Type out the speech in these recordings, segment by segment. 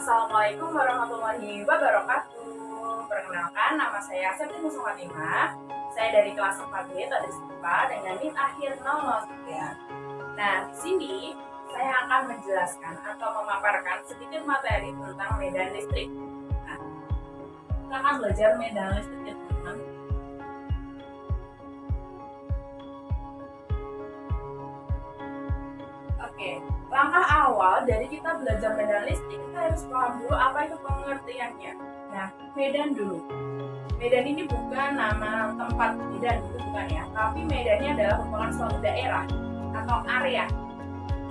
Assalamualaikum warahmatullahi wabarakatuh. Perkenalkan, nama saya Septi Musumatima. Saya dari kelas 4B Tadris IPA dengan NIM akhir 003. Nah, di sini saya akan menjelaskan atau memaparkan sedikit materi tentang medan listrik. Nah, kita akan belajar medan listrik ya teman-teman. Oke, langkah awal dari kita belajar medan listrik, kita harus paham dulu apa itu pengertiannya. Nah, medan dulu. Medan ini bukan nama tempat medan, itu bukan ya. Tapi medannya adalah merupakan suatu daerah atau area.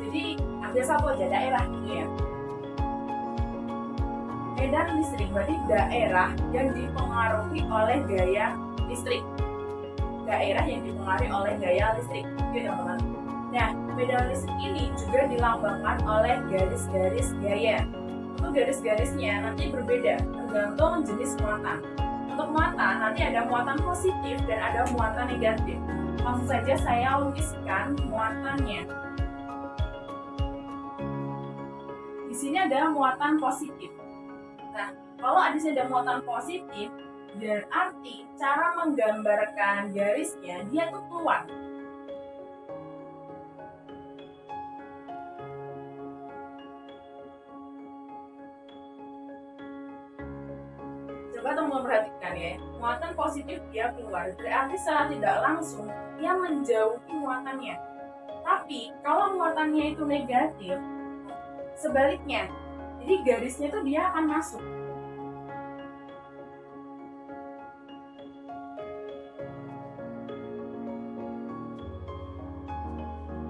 Jadi, ambil satu aja daerah gitu ya. Medan listrik berarti daerah yang dipengaruhi oleh gaya listrik. Daerah yang dipengaruhi oleh gaya listrik. Oke, teman-teman. Nah, medan listrik ini juga dilambangkan oleh garis-garis gaya. Untuk garis-garisnya nanti berbeda tergantung jenis muatan. Untuk muatan nanti ada muatan positif dan ada muatan negatif. Langsung saja saya lukiskan muatannya. Di sini ada muatan positif. Nah, kalau di sini ada muatan positif, berarti cara menggambarkan garisnya dia tuh keluar. Coba teman-teman perhatikan ya, muatan positif dia keluar, berarti secara tidak langsung dia menjauhi muatannya. Tapi kalau muatannya itu negatif, sebaliknya, jadi garisnya itu dia akan masuk.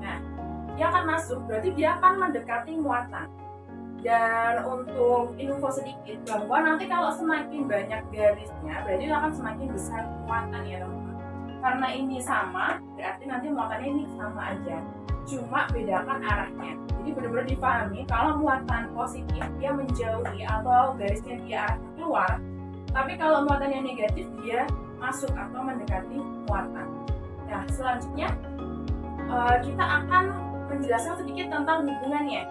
Nah, dia akan masuk, berarti dia akan mendekati muatan. Dan untuk info sedikit bahwa nanti kalau semakin banyak garisnya berarti akan semakin besar muatan ya teman-teman. Karena ini sama berarti nanti muatannya ini sama aja, cuma bedakan arahnya. Jadi benar-benar dipahami kalau muatan positif dia menjauhi atau garisnya dia arah keluar, tapi kalau muatannya negatif dia masuk atau mendekati muatan. Nah, selanjutnya kita akan menjelaskan sedikit tentang hubungannya.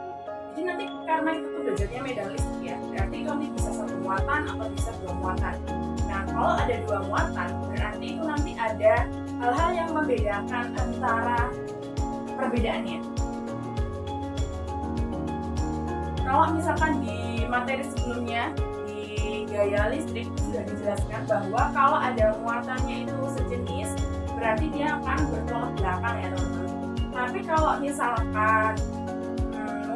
Jadi nanti karena kita tuh belajarnya medan listrik ya, berarti itu nanti bisa satu muatan atau bisa dua muatan. Nah, kalau ada dua muatan, berarti itu nanti ada hal-hal yang membedakan antara perbedaannya. Kalau misalkan di materi sebelumnya, di gaya listrik sudah dijelaskan bahwa kalau ada muatannya itu sejenis, berarti dia akan bertolak belakang ya teman-teman. Tapi kalau misalkan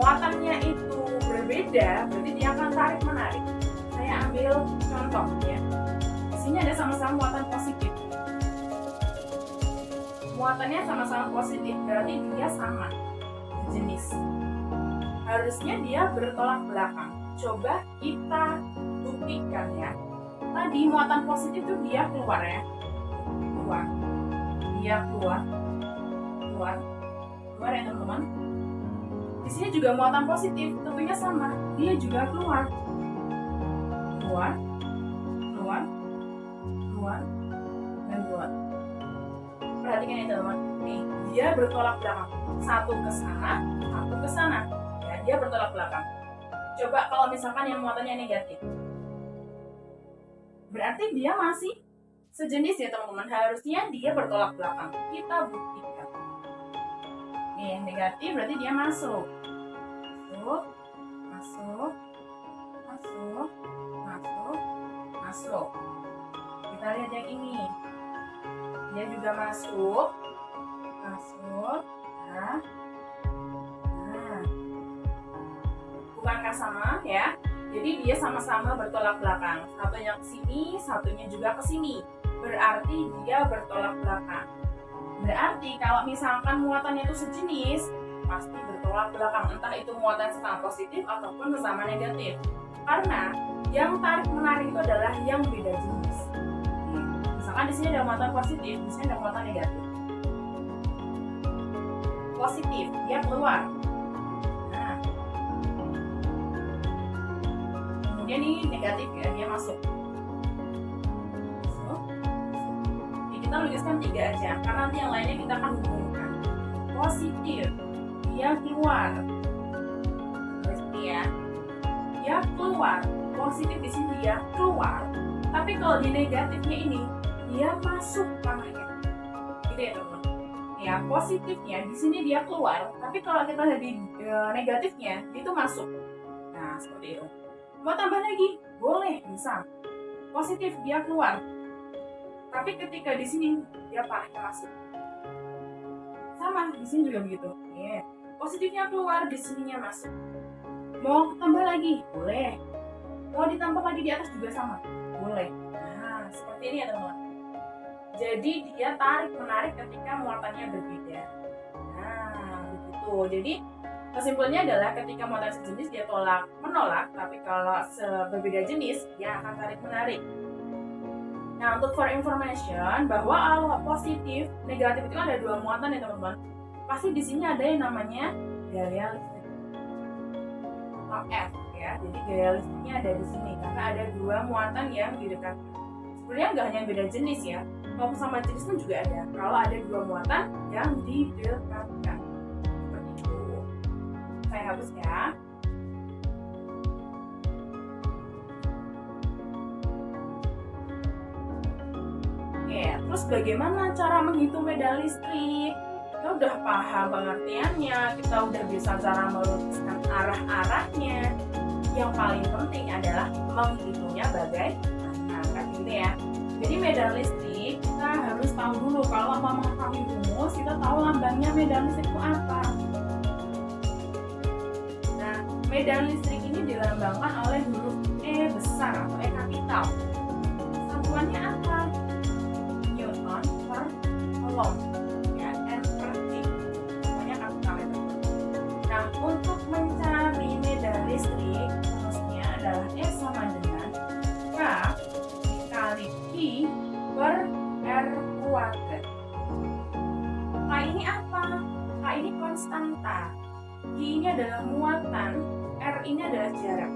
muatannya itu berbeda, berarti dia akan tarik menarik. Saya ambil contoh ya. Di sini ada sama-sama muatan positif. Muatannya sama-sama positif, berarti dia sama jenis. Harusnya dia bertolak belakang. Coba kita buktikan ya. Tadi muatan positif itu dia keluar ya. Keluar. Dia keluar ya teman-teman. Di sini juga muatan positif, tentunya sama. Dia juga keluar, dan keluar. Perhatikan ini teman-teman. Nih, dia bertolak belakang. Satu ke sana, satu ke sana. Ya, dia bertolak belakang. Coba kalau misalkan yang muatannya negatif, berarti dia masih sejenis ya teman-teman. Harusnya dia bertolak belakang. Kita buktikan. Nih, yang negatif berarti dia masuk. Masuk. Kita lihat yang ini. Dia juga masuk. Nah. Bukankah sama ya? Jadi dia sama-sama bertolak belakang. Satunya ke sini, satunya juga ke sini. Berarti dia bertolak belakang. Berarti kalau misalkan muatannya itu sejenis, pasti bertolak belakang, entah itu muatan sesama positif ataupun sesama negatif. Karena yang tarik menarik itu adalah yang beda jenis. Misalkan di sini ada muatan positif, di sini ada muatan negatif. Positif, dia keluar. Nah, kemudian ini negatif ya, dia masuk. Jadi kita lukiskan 3 aja, karena nanti yang lainnya kita akan hubungkan. Positif, dia keluar. Berarti ya, dia keluar, positif di sini dia keluar, tapi kalau di negatifnya ini dia masuk tanahnya, gitu ya teman-teman. Ya, positifnya di sini dia keluar, tapi kalau kita lihat di negatifnya itu masuk. Nah, seperti itu. Mau tambah lagi? Boleh, bisa. Positif dia keluar, tapi ketika di sini dia parahnya masuk. Sama, di sini juga begitu. Yeah. Positifnya keluar, di sininya masuk. Mau tambah lagi? Boleh. Mau ditambah lagi di atas juga sama? Boleh. Nah, seperti ini ya teman-teman. Jadi dia tarik menarik ketika muatannya berbeda. Nah, begitu. Jadi kesimpulannya adalah ketika muatan sejenis dia tolak menolak, tapi kalau berbeda jenis dia akan tarik menarik. Nah, untuk for information bahwa kalau positif negatif itu ada dua muatan ya teman-teman. Pasti di sini ada yang namanya gaya listrik atau F ya. Jadi gaya listriknya ada di sini karena ada dua muatan yang didekatkan. Sebenarnya nggak hanya beda jenis ya, kalau sama jenis pun juga ada. Kalau ada dua muatan yang didekatkan, seperti itu. Saya hapus ya. Oke, terus bagaimana cara menghitung medan listrik? Kita udah paham pengertiannya, kita udah bisa cara melukiskan arah-arahnya. Yang paling penting adalah menghitungnya bagaimana, kan gitu ya. Jadi medan listrik kita harus tahu dulu. Kalau mau mengetahui rumus, kita tahu lambangnya medan listrik itu apa. Nah, medan listrik ini dilambangkan oleh huruf E besar atau E kapital. Satuannya apa? Newton per coulomb. Ya, N per T. Pokoknya kapital itu. Nah, untuk mencari medan listrik, rumusnya adalah E sama dengan K kali Q per R kuadrat. K ini apa? K ini konstanta. Q ini adalah muatan, R ini adalah jarak.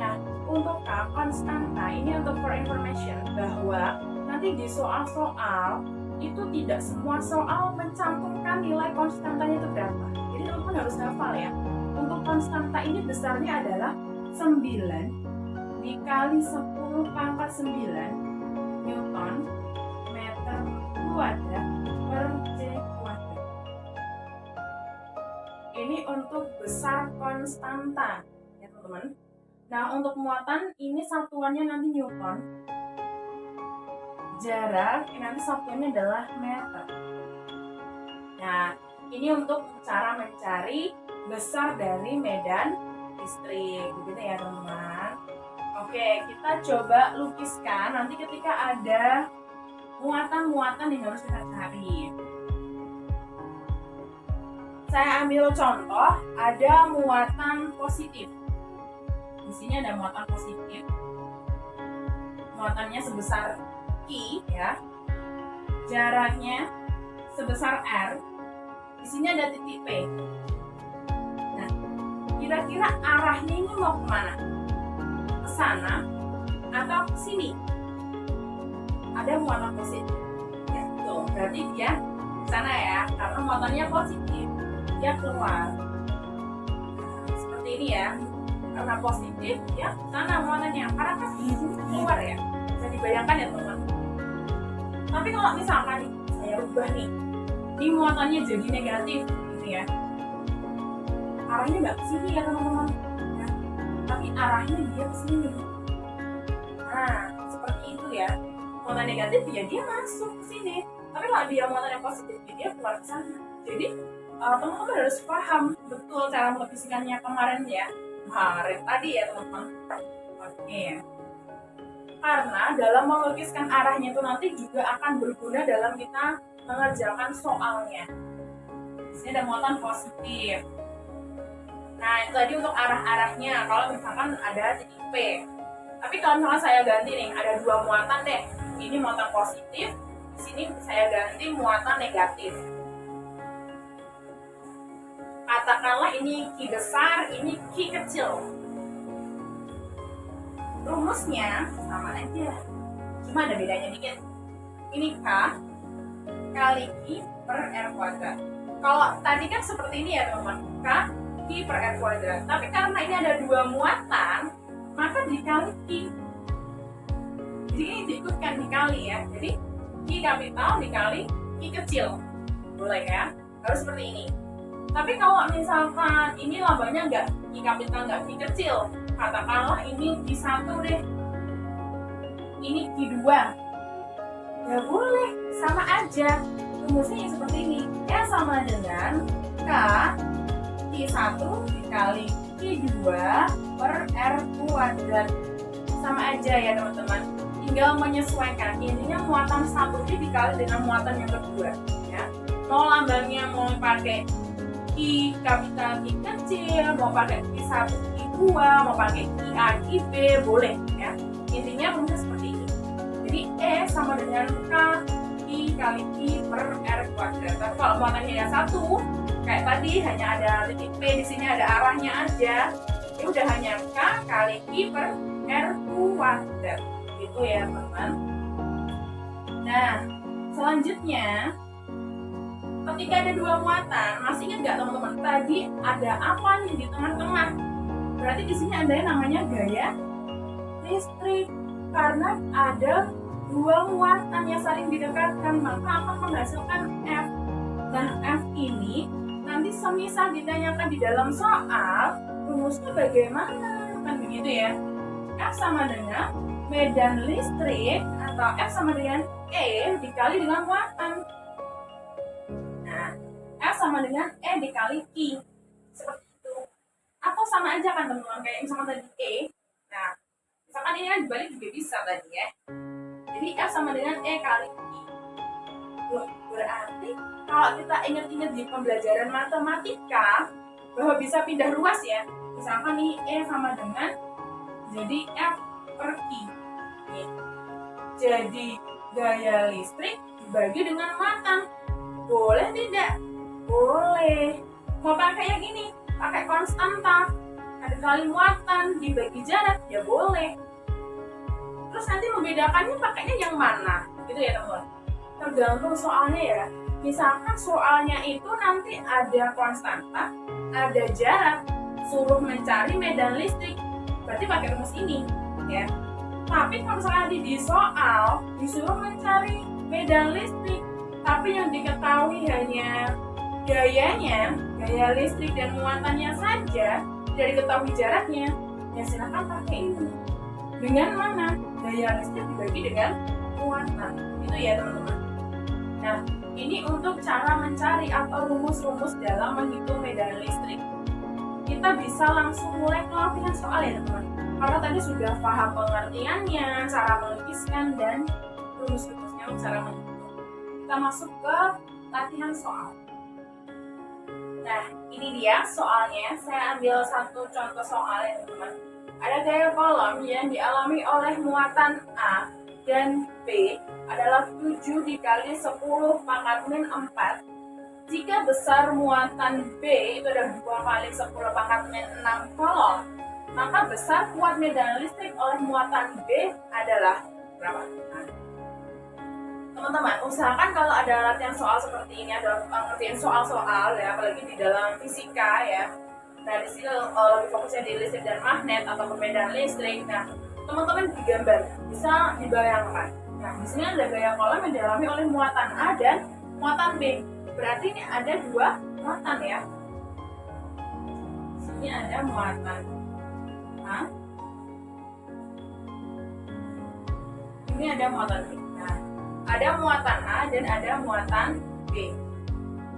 Nah, untuk K konstanta ini untuk for information bahwa nanti di soal-soal itu tidak semua soal mencantumkan nilai konstantanya itu berapa. Jadi teman-teman harus hafal ya. Untuk konstanta ini besarnya adalah 9 dikali 10 pangkat 9 Newton meter kuadrat per C kuadrat. Ini untuk besar konstanta ya teman-teman. Nah, untuk muatan ini satuannya nanti Newton. Jarak ini nanti satuannya adalah meter. Nah, ini untuk cara mencari besar dari medan listrik, begitu ya teman-teman. Oke, kita coba lukiskan nanti ketika ada muatan-muatan yang harus kita cari. Saya ambil contoh, ada muatan positif. Di sini ada muatan positif. Muatannya sebesar Q ya. Jaraknya sebesar R. Di sini ada titik P. Nah, kira-kira arahnya ini mau kemana? Ke sana atau ke sini? Ada muatan positif. Ya, tuh. Berarti dia ke sana ya, karena muatannya positif. Dia keluar. Nah, seperti ini ya. Karena positif, ya ke sana muatannya. Karena kan keluar ya. Bisa dibayangkan ya teman-teman. Tapi kalau misalkan nih, saya rubah nih, ini muatannya jadi negatif gitu ya. Arahnya nggak ke sini ya teman-teman ya. Tapi arahnya dia ke sini. Nah, seperti itu ya. Muatan negatif ya dia masuk ke sini. Tapi kalau dia muatan yang positif ya dia keluar ke sana. Jadi teman-teman harus paham betul cara melukiskannya kemarin tadi ya teman-teman. Oke. Karena dalam melukiskan arahnya itu nanti juga akan berguna dalam kita mengerjakan soalnya. Di sini ada muatan positif. Nah, itu tadi untuk arah-arahnya. Kalau misalkan ada titik P. Tapi kalau misalkan saya ganti nih, ada dua muatan deh. Ini muatan positif. Di sini saya ganti muatan negatif. Katakanlah ini Q besar, ini Q kecil. Rumusnya sama aja, cuma ada bedanya dikit. Ini K kali Q per R kuadrat. Kalau tadi kan seperti ini ya teman-teman, K Q per R kuadrat. Tapi karena ini ada dua muatan, maka dikali Q. Jadi ini diikutkan dikali ya. Jadi Q kapital dikali Q kecil. Boleh ya? Harus seperti ini. Tapi kalau misalkan ini lambangnya enggak Q kapital enggak Q kecil, katakanlah ini Q1 deh, ini Q2, ya boleh, sama aja. Rumusnya seperti ini, S sama dengan K Q1 dikali Q2 per R kuadrat. Sama aja ya teman-teman, tinggal menyesuaikan. Intinya muatan satu ini dikali dengan muatan yang kedua ya. Mau lambangnya mau pakai Q kapital Q kecil, mau pakai Q1 Q2, mau pakai Q A Q B, boleh ya. Intinya rumusnya seperti ini. Jadi E sama dengan K Q kali Q per R kuadrat. Tapi kalau muatannya yang satu, kayak tadi hanya ada titik P, di sini ada arahnya aja, ya udah hanya K kali Q per R kuadrat. Gitu ya teman-teman. Nah, selanjutnya ketika ada dua muatan, masih ingat nggak teman-teman? Tadi ada apa nih di tengah-tengah? Berarti di sini ada yang namanya gaya listrik. Karena ada dua muatan yang saling didekatkan, maka akan menghasilkan F. Nah, F ini nanti semisal ditanyakan di dalam soal, rumusnya bagaimana? Kan begitu ya. F sama dengan medan listrik atau F sama dengan E dikali dengan muatan. Nah, F sama dengan E dikali Q. Seperti itu. Atau sama aja kan teman-teman, kayak misalkan tadi E. Nah, misalkan ini kan dibalik juga bisa tadi ya. Jadi F sama dengan E kali Q. Berarti kalau kita ingat-ingat di pembelajaran matematika bahwa bisa pindah ruas ya. Misalkan nih E sama dengan jadi F per Q. Nih. Jadi gaya listrik dibagi dengan muatan. Boleh tidak? Boleh. Mau pakai yang ini, pakai konstanta, ada kali muatan dibagi jarak, ya boleh. Terus nanti membedakannya pakainya yang mana, gitu ya teman-teman. Tergantung soalnya ya. Misalkan soalnya itu nanti ada konstanta, ada jarak, suruh mencari medan listrik, berarti pakai rumus ini, ya. Tapi kalau misalkan nanti di soal disuruh mencari medan listrik, tapi yang diketahui hanya gayanya, gaya listrik dan muatannya saja, tidak diketahui jaraknya, ya silakan pakai ini. Dengan mana? Gaya listrik dibagi dengan muatan. Itu ya teman-teman. Nah, ini untuk cara mencari atau rumus-rumus dalam menghitung medan listrik. Kita bisa langsung mulai ke latihan soal ya teman-teman. Karena tadi sudah paham pengertiannya, cara melukiskan dan rumus-rumusnya cara menghitung. Kita masuk ke latihan soal. Nah, ini dia soalnya. Saya ambil satu contoh soal ya teman-teman. Ada gaya kolom yang dialami oleh muatan A dan B adalah 7 dikali 10 pangkat min 4. Jika besar muatan B itu adalah 2 kali 10 pangkat min 6 kolom, maka besar kuat medan listrik oleh muatan B adalah berapa? Teman-teman, usahakan kalau ada latihan soal seperti ini, ada pengertian soal-soal ya, apalagi di dalam fisika ya. Nah, di sini lebih fokusnya di listrik dan magnet atau medan listrik. Nah, teman-teman digambar, bisa dibayangkan. Nah, di sini ada gaya kolom yang dialami oleh muatan A dan muatan B. Berarti ini ada dua muatan ya. Di sini ada muatan A. Ini ada muatan B. Nah, ada muatan A dan ada muatan B.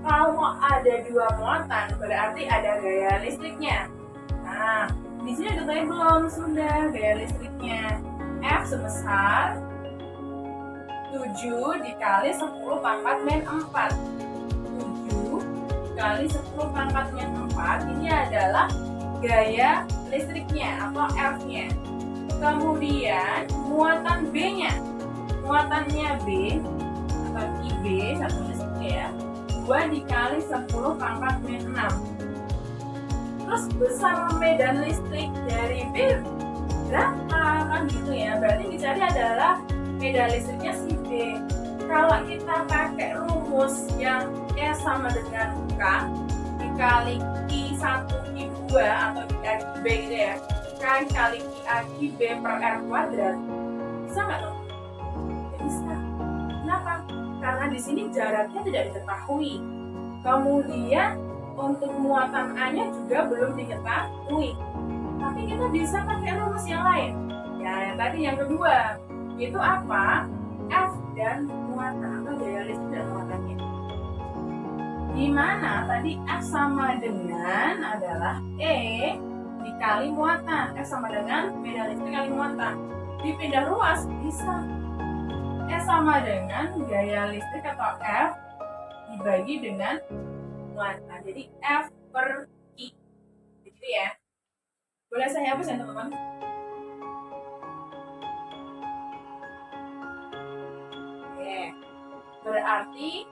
Kalau ada dua muatan, berarti ada gaya listriknya. Nah, di sini diketahui belum? Sudah gaya listriknya. F sebesar 7 dikali 10 pangkat min 4. 7 dikali 10 pangkat min 4 ini adalah gaya listriknya atau F-nya. Kemudian muatan B-nya. Muatannya B atau IB, satu listriknya ya. 2 dikali 10 pangkat min 6. Terus besar medan listrik dari B berapa? Kan gitu ya. Berarti dicari adalah medan listriknya si B. Kalau kita pakai rumus yang E sama dengan K dikali Q1 Q2 atau Q Agi B gitu ya, K kali Q Agi B per R kuadrat, bisa nggak dong? Ya bisa. Kenapa? Karena di sini jaraknya tidak diketahui. Kemudian untuk muatan A-nya juga belum diketahui. Tapi kita bisa pakai rumus yang lain. Ya, yang tadi yang kedua, itu apa? F dan muatan atau gaya listrik dan muatannya. Di mana tadi F sama dengan adalah E dikali muatan. F sama dengan medan listrik kali muatan. Dipindah ruas bisa. E sama dengan gaya listrik atau F dibagi dengan muatan. Jadi F per I. Gitu ya. Boleh saya hapus ya teman-teman? Oke. Berarti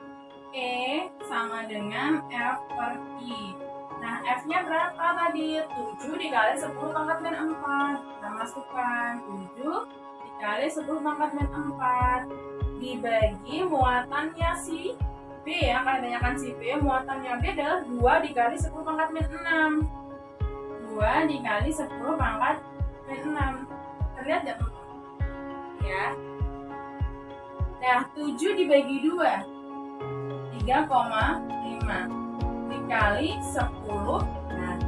E sama dengan F per I. Nah, F-nya berapa tadi? 7 dikali 10 pangkat min 4. Kita masukkan 7 dikali 10 pangkat min 4 dibagi muatannya si B ya, kalau tanyakan si B, muatannya B adalah 2 dikali 10 pangkat min 6. 2 dikali 10 pangkat min 6. Terlihat nggak teman-teman? Ya. Nah, 7 dibagi 2. 3,5 dikali 10. Nah,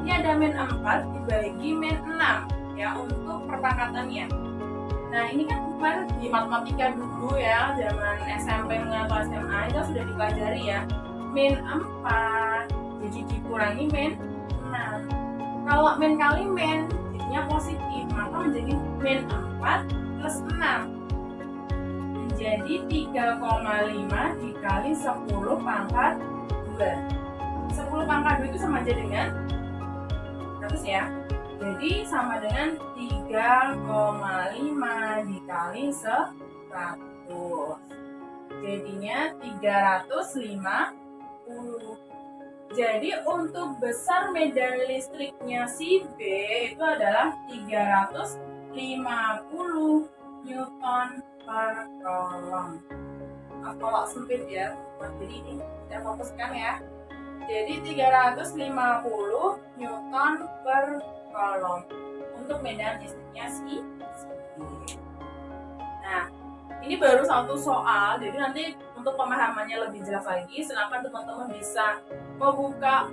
ini ada min 4 dibagi min 6 ya untuk perpangkatannya. Nah, ini kan kemarin di matematika dulu ya, zaman SMP atau SMA itu sudah dipelajari ya. Min 4 jadi dikurangi min 6. Kalau min kali min jadinya positif, maka menjadi min 4 plus 6 menjadi 3,5 dikali 10 pangkat 2. 10 pangkat 2 itu sama aja dengan 100 ya. Jadi sama dengan 3,5 dikali 100. Jadinya 350. Jadi untuk besar medan listriknya si B itu adalah 350 Newton per kolom. Kalau sempit ya, jadi ini saya fokuskan ya. Jadi 350 Newton per kolom untuk medan listriknya si B. Nah, ini baru satu soal, jadi nanti untuk pemahamannya lebih jelas lagi, silakan teman-teman bisa membuka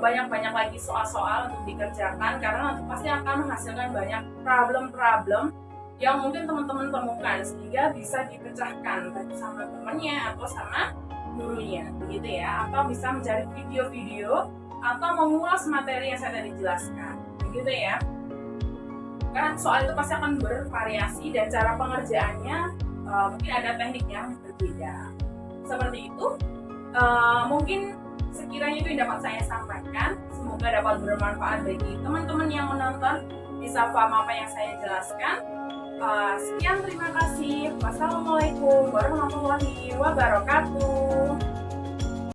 banyak-banyak lagi soal-soal untuk dikerjakan, karena nanti pasti akan menghasilkan banyak problem-problem yang mungkin teman-teman temukan sehingga bisa dipecahkan baik sama temannya atau sama gurunya, begitu ya, atau bisa mencari video-video atau mengulas materi yang saya tadi jelaskan, begitu ya. Karena soal itu pasti akan bervariasi dan cara pengerjaannya mungkin ada teknik yang berbeda. Seperti itu, mungkin sekiranya itu yang dapat saya sampaikan. Semoga dapat bermanfaat bagi teman-teman yang menonton, bisa paham apa yang saya jelaskan. Sekian, terima kasih. Wassalamualaikum warahmatullahi wabarakatuh.